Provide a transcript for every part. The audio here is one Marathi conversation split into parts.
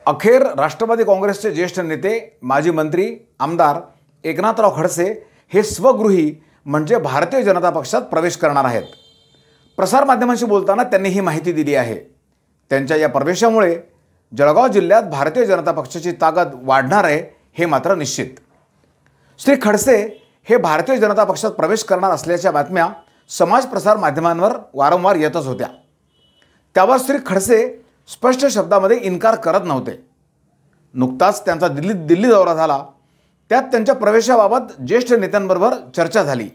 अखेर राष्ट्रवादी काँग्रेसचे ज्येष्ठ नेते माजी मंत्री आमदार एकनाथराव खडसे हे स्वगृही म्हणजे भारतीय जनता पक्षात प्रवेश करणार आहेत। प्रसारमाध्यमांशी बोलताना त्यांनी ही माहिती दिली आहे। त्यांच्या या प्रवेशामुळे जळगाव जिल्ह्यात भारतीय जनता पक्षाची ताकद वाढणार आहे हे मात्र निश्चित। श्री खडसे हे भारतीय जनता पक्षात प्रवेश करणार असल्याच्या बातम्या समाज प्रसार माध्यमांवर वारंवार येतच होत्या। त्यावर श्री खडसे स्पष्ट शब्दामध्ये इन्कार करत नव्हते। नुकताच त्यांचा दिल्ली दौरा झाला, त्यात त्यांच्या प्रवेशाबाबत ज्येष्ठ नेत्यांबरोबर चर्चा झाली।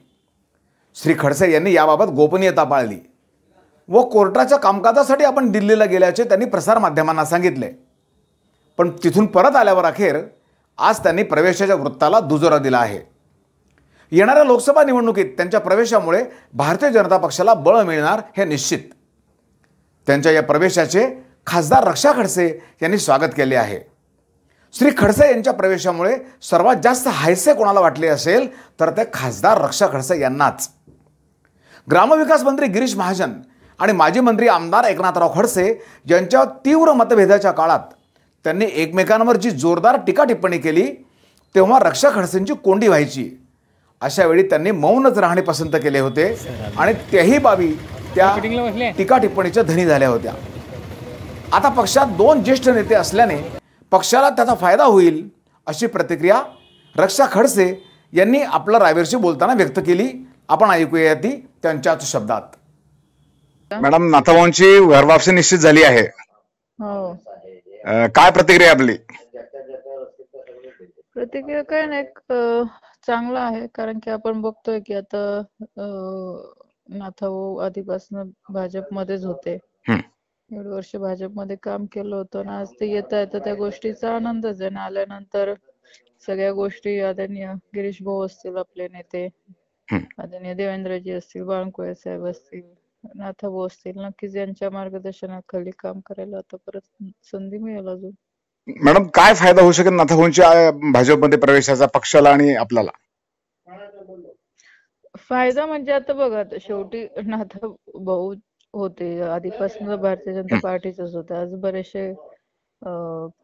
श्री खडसे यांनी याबाबत गोपनीयता पाळली व कोर्टाच्या कामकाजासाठी आपण दिल्लीला गेल्याचे त्यांनी प्रसार माध्यमांना सांगितले। पण तिथून परत आल्यावर अखेर आज त्यांनी प्रवेशाच्या वृत्ताला दुजोरा दिला आहे। येणाऱ्या लोकसभा निवडणुकीत त्यांच्या प्रवेशामुळे भारतीय जनता पक्षाला बळ मिळणार हे निश्चित। त्यांच्या या प्रवेशाचे खासदार रक्षा खडसे यांनी स्वागत केले आहे। श्री खडसे यांच्या प्रवेशामुळे सर्वात जास्त हायसे कोणाला वाटले असेल तर ते खासदार रक्षा खडसे यांनाच। ग्रामविकास मंत्री गिरीश महाजन आणि माजी मंत्री आमदार एकनाथराव खडसे यांच्यावर तीव्र मतभेदाच्या काळात त्यांनी एकमेकांवर जी जोरदार टीका टिप्पणी केली तेव्हा रक्षा खडसेंची कोंडी व्हायची। अशा वेळी त्यांनी मौनच राहणे पसंत केले होते आणि त्याही बाबी त्या टीका टिप्पणीच्या धनी झाल्या होत्या। आता पक्षात दोन ज्येष्ठ नेते असल्याने पक्षाला त्याचा फायदा होईल अशी प्रतिक्रिया रक्षा खडसे यांनी आपल्या रायवेरशी बोलताना व्यक्त केली। आपण ऐकूया ती त्यांच्याच शब्दात। मॅडम, नाथाभाऊंची घरवापसी निश्चित झाली आहे। हो, काय प्रतिक्रिया आपली? प्रतिक्रिया काय नाही, चांगला आहे। कारण की आपण बघतोय की आता नाथाभाऊ आधीपासून भाजपमध्येच होते, एवढे वर्ष भाजपमध्ये काम केलं होतं आणि आज ते येत आहे तर त्या गोष्टीचा आनंदच आहे। आल्यानंतर सगळ्या गोष्टी आदरणीय गिरीश भाऊ असतील, आपले नेते आदरणीय देवेंद्रजी असतील, बावनकुळे साहेब असतील, नाथाभाऊ असतील, नक्कीच यांच्या मार्गदर्शनाखाली काम करायला आता परत संधी मिळेल अजून। मॅडम, काय फायदा होऊ शकेल नाथाभाऊंच्या भाजपमध्ये प्रवेशाचा पक्षाला आणि आपल्याला? फायदा म्हणजे आता बघा, आता शेवटी नाथाभाऊ होते आधीपासून भारतीय जनता पार्टीचेच होते। आज बरेचसे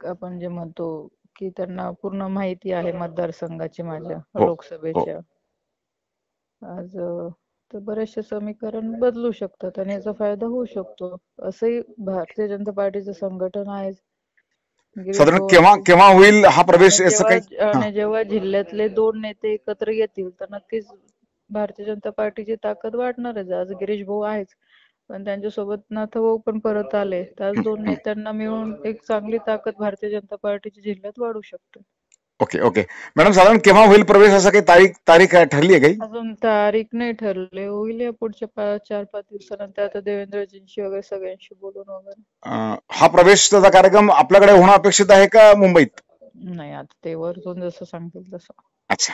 आपण जे म्हणतो की त्यांना पूर्ण माहिती आहे मतदारसंघाची माझ्या लोकसभेच्या। आज तर बरेचसे समीकरण बदलू शकतात आणि याचा फायदा होऊ शकतो असंही भारतीय जनता पार्टीचं संघटन आहे। साधारण केव्हा होईल हा प्रवेश? आणि जेव्हा जिल्ह्यातले दोन नेते एकत्र येतील तर नक्कीच भारतीय जनता पार्टीची ताकद वाढणारच। आज गिरीश भाऊ आहेच, पण त्यांच्यासोबत नाथाभाऊ पण परत आले तर आज दोन नेत्यांना मिळून एक चांगली ताकद भारतीय जनता पार्टीच्या जिल्ह्यात वाढू शकते। ओके मॅडम, साधारण केव्हा होईल प्रवेश असं काही तारीख ठरली आहे काही? अजून तारीख नाही ठरले, होईल या पुढच्या 4-5 दिवसानंतर। आता देवेंद्रजींशी वगैरे सगळ्यांशी बोलून वगैरे हा प्रवेशाचा कार्यक्रम आपल्याकडे होणं अपेक्षित आहे का मुंबईत? नाही, आता ते वरतून जसं सांगतील तसं। अच्छा।